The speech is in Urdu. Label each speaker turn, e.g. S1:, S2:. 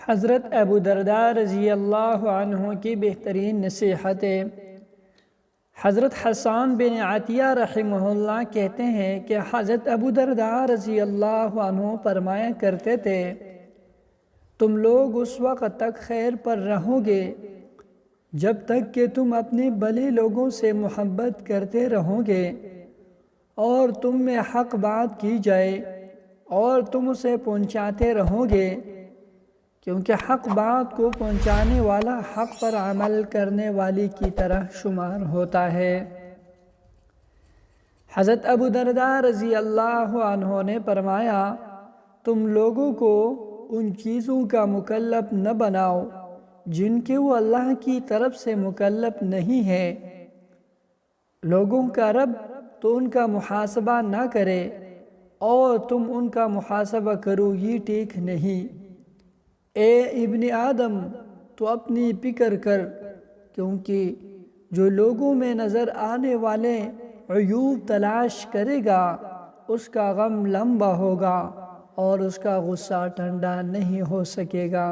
S1: حضرت ابو درداء رضی اللہ عنہ کی بہترین نصیحتیں۔ حضرت حسان بن عطیہ رحمہ اللہ کہتے ہیں کہ حضرت ابو درداء رضی اللہ عنہ فرمایا کرتے تھے، تم لوگ اس وقت تک خیر پر رہو گے جب تک کہ تم اپنے بھلے لوگوں سے محبت کرتے رہو گے اور تم میں حق بات کی جائے اور تم اسے پہنچاتے رہو گے، کیونکہ حق بات کو پہنچانے والا حق پر عمل کرنے والی کی طرح شمار ہوتا ہے۔ حضرت ابو درداء رضی اللہ عنہ نے فرمایا، تم لوگوں کو ان چیزوں کا مکلف نہ بناؤ جن کے وہ اللہ کی طرف سے مکلف نہیں ہے۔ لوگوں کا رب تو ان کا محاسبہ نہ کرے اور تم ان کا محاسبہ کرو، یہ ٹھیک نہیں۔ اے ابن آدم، تو اپنی فکر کر، کیونکہ جو لوگوں میں نظر آنے والے عیوب تلاش کرے گا اس کا غم لمبا ہوگا اور اس کا غصہ ٹھنڈا نہیں ہو سکے گا۔